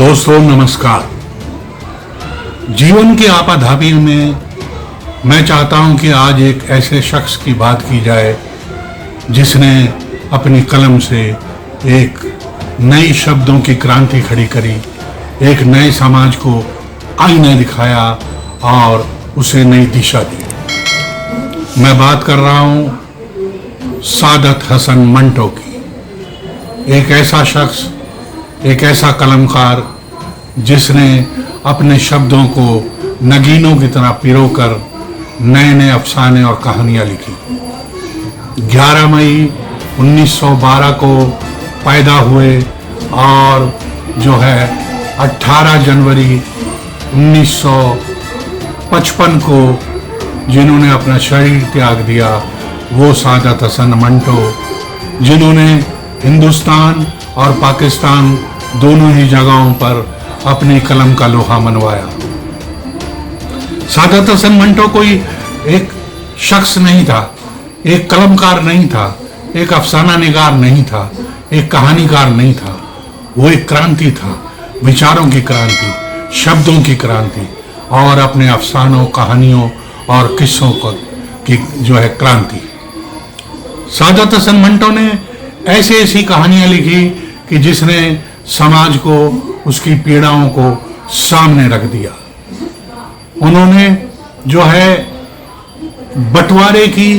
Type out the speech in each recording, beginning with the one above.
दोस्तों नमस्कार। जीवन की आपाधापी में मैं चाहता हूं कि आज एक ऐसे शख्स की बात की जाए जिसने अपनी कलम से एक नई शब्दों की क्रांति खड़ी करी, एक नए समाज को आईना दिखाया और उसे नई दिशा दी। मैं बात कर रहा हूं सादत हसन मंटो की। एक ऐसा शख्स, एक ऐसा कलमकार जिसने अपने शब्दों को नगीनों की तरह पिरोकर नए नए अफसाने और कहानियां लिखी। 11 मई 1912 को पैदा हुए और जो है 18 जनवरी 1955 को जिन्होंने अपना शरीर त्याग दिया वो सादत हसन मंटो, जिन्होंने हिंदुस्तान और पाकिस्तान दोनों ही जगहों पर अपनी कलम का लोहा मनवाया। सादत हसन मंटो कोई एक शख्स नहीं था, एक कलमकार नहीं था, एक अफसाना निगार नहीं था, एक कहानीकार नहीं था। वो एक क्रांति था, विचारों की क्रांति, शब्दों की क्रांति और अपने अफसानों, कहानियों और किस्सों की जो है क्रांति। सादत हसन मंटो ने ऐसी ऐसी कहानियां लिखी कि जिसने समाज को, उसकी पीड़ाओं को सामने रख दिया। उन्होंने जो है बंटवारे की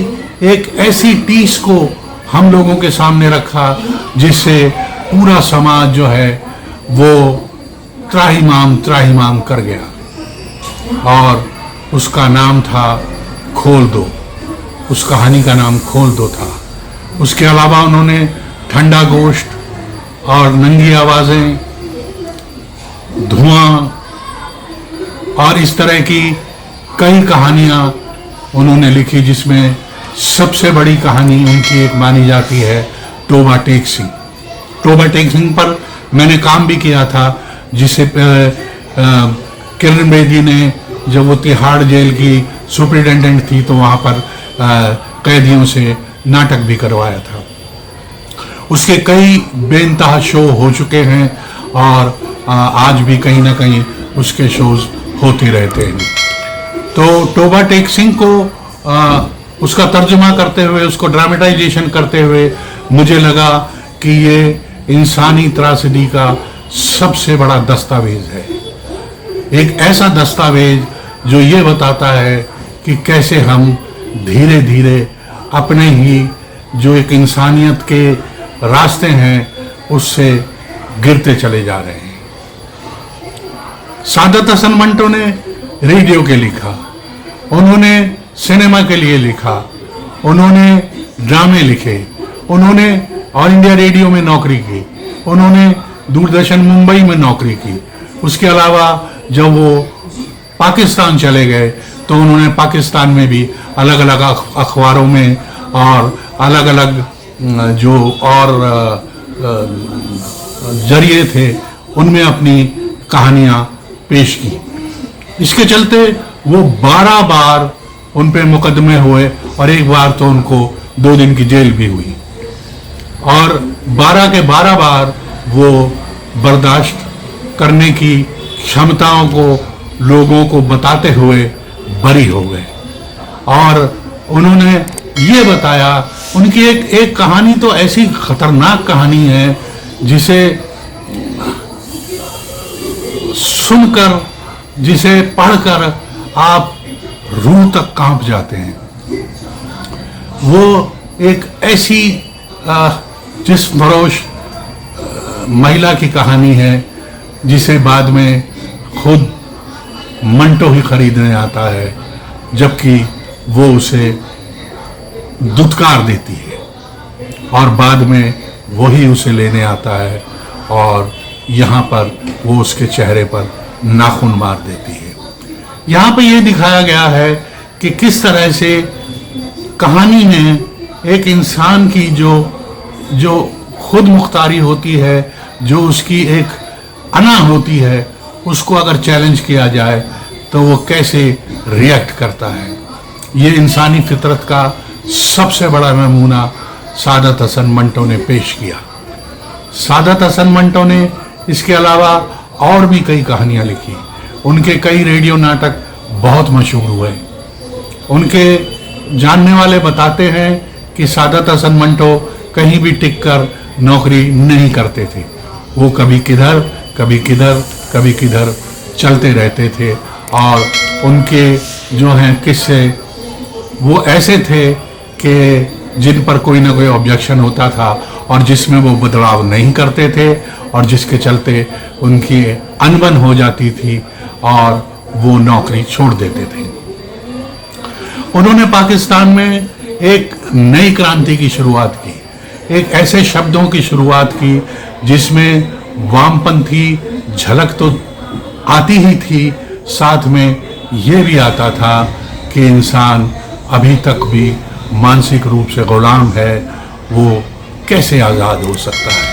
एक ऐसी टीस को हम लोगों के सामने रखा जिससे पूरा समाज जो है वो त्राहिमाम कर गया और उसका नाम था खोल दो। उस कहानी का नाम खोल दो था। उसके अलावा उन्होंने ठंडा गोश्त और नंगी आवाजें, धुआं और इस तरह की कई कहानियां उन्होंने लिखी, जिसमें सबसे बड़ी कहानी उनकी एक मानी जाती है टोबा टेक सिंह। टोबा टेक सिंह पर मैंने काम भी किया था, जिसे किरण बेदी ने, जब वो तिहाड़ जेल की सुपरिटेंडेंट थी तो वहाँ पर कैदियों से नाटक भी करवाया था। उसके कई बेइंतहा शो हो चुके हैं और आज भी कहीं ना कहीं उसके शोज होते रहते हैं। तो टोबा टेक सिंह को उसका तर्जुमा करते हुए, उसको ड्रामेटाइजेशन करते हुए मुझे लगा कि ये इंसानी त्रासदी का सबसे बड़ा दस्तावेज है। एक ऐसा दस्तावेज जो ये बताता है कि कैसे हम धीरे धीरे अपने ही जो एक इंसानियत के रास्ते हैं उससे गिरते चले जा रहे हैं। सादत हसन मंटो ने रेडियो के लिखा, उन्होंने सिनेमा के लिए लिखा, उन्होंने ड्रामे लिखे, उन्होंने ऑल इंडिया रेडियो में नौकरी की, उन्होंने दूरदर्शन मुंबई में नौकरी की। उसके अलावा जब वो पाकिस्तान चले गए तो उन्होंने पाकिस्तान में भी अलग अलग अखबारों में और अलग अलग जो और जरिए थे उनमें अपनी कहानियां पेश की। इसके चलते वो 12 बार उन पे मुकदमे हुए और एक बार तो उनको 2 दिन की जेल भी हुई और 12 के 12 बार वो बर्दाश्त करने की क्षमताओं को लोगों को बताते हुए बरी हो गए। और उन्होंने ये बताया, उनकी एक कहानी तो ऐसी खतरनाक कहानी है जिसे सुनकर, जिसे पढ़कर आप रूह तक कांप जाते हैं। वो एक ऐसी जिस्म फरोश महिला की कहानी है जिसे बाद में खुद मंटो ही खरीदने आता है, जबकि वो उसे दुत्कार देती है और बाद में वही उसे लेने आता है और यहाँ पर वो उसके चेहरे पर नाखून मार देती है। यहाँ पर ये दिखाया गया है कि किस तरह से कहानी में एक इंसान की जो खुद मुख्तारी होती है, जो उसकी एक अना होती है, उसको अगर चैलेंज किया जाए तो वो कैसे रिएक्ट करता है। ये इंसानी फितरत का सबसे बड़ा नमूना सादत हसन मंटो ने पेश किया। सादत हसन मंटो ने इसके अलावा और भी कई कहानियाँ लिखी। उनके कई रेडियो नाटक बहुत मशहूर हुए। उनके जानने वाले बताते हैं कि सादत हसन मंटो कहीं भी टिक कर नौकरी नहीं करते थे। वो कभी किधर कभी किधर कभी किधर चलते रहते थे, और उनके जो हैं किस्से वो ऐसे थे कि जिन पर कोई ना कोई ऑब्जेक्शन होता था और जिसमें वो बदलाव नहीं करते थे, और जिसके चलते उनकी अनबन हो जाती थी और वो नौकरी छोड़ देते थे। उन्होंने पाकिस्तान में एक नई क्रांति की शुरुआत की, एक ऐसे शब्दों की शुरुआत की जिसमें वामपंथी झलक तो आती ही थी, साथ में ये भी आता था कि इंसान अभी तक भी मानसिक रूप से गुलाम है, वो कैसे आज़ाद हो सकता है,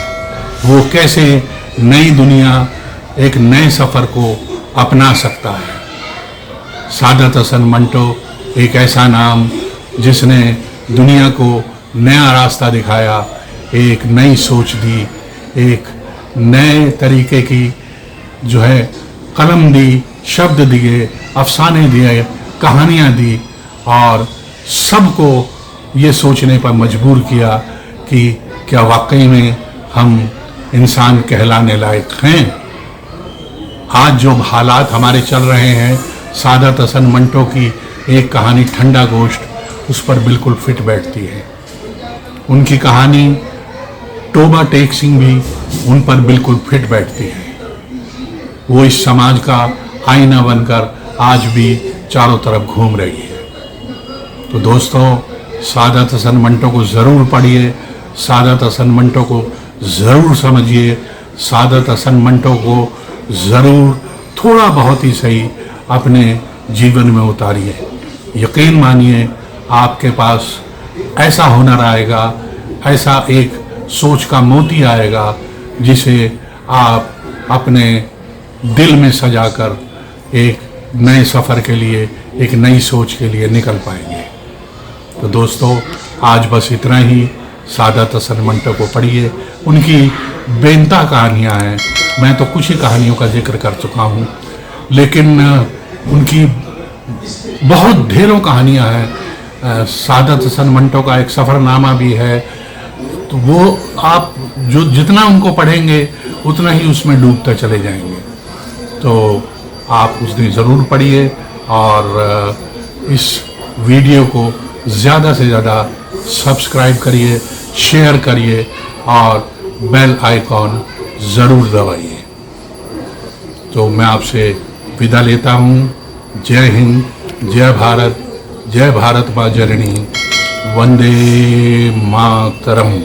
वो कैसे नई दुनिया, एक नए सफ़र को अपना सकता है। सादत हसन मंटो एक ऐसा नाम जिसने दुनिया को नया रास्ता दिखाया, एक नई सोच दी, एक नए तरीके की जो है कलम दी, शब्द दिए, अफसाने दिए, कहानियाँ दी, और सबको ये सोचने पर मजबूर किया कि क्या वाकई में हम इंसान कहलाने लायक हैं। आज जो हालात हमारे चल रहे हैं, सादत हसन मंटो की एक कहानी ठंडा गोश्त उस पर बिल्कुल फिट बैठती है। उनकी कहानी तोबा टेक सिंह भी उन पर बिल्कुल फिट बैठती है। वो इस समाज का आईना बनकर आज भी चारों तरफ घूम रही है। तो दोस्तों, सादत हसन मंटो को ज़रूर पढ़िए, सादत हसन मंटो को ज़रूर समझिए, सादत हसन मंटो को ज़रूर थोड़ा बहुत ही सही अपने जीवन में उतारिए। यकीन मानिए आपके पास ऐसा हुनर आएगा, ऐसा एक सोच का मोती आएगा जिसे आप अपने दिल में सजाकर एक नए सफ़र के लिए, एक नई सोच के लिए निकल पाएंगे। तो दोस्तों, आज बस इतना ही। सादत हसन मंटो को पढ़िए, उनकी बेनता कहानियाँ हैं। मैं तो कुछ ही कहानियों का जिक्र कर चुका हूँ, लेकिन उनकी बहुत ढेरों कहानियाँ हैं। सादत हसन मंटो का एक सफ़रनामा भी है, तो वो आप जो जितना उनको पढ़ेंगे उतना ही उसमें डूबते चले जाएंगे। तो आप उस दिन ज़रूर पढ़िए, और इस वीडियो को ज़्यादा से ज़्यादा सब्सक्राइब करिए, शेयर करिए, और बेल आइकॉन ज़रूर दबाइए। तो मैं आपसे विदा लेता हूँ। जय हिंद, जय भारत माँ जननी, वंदे मातरम।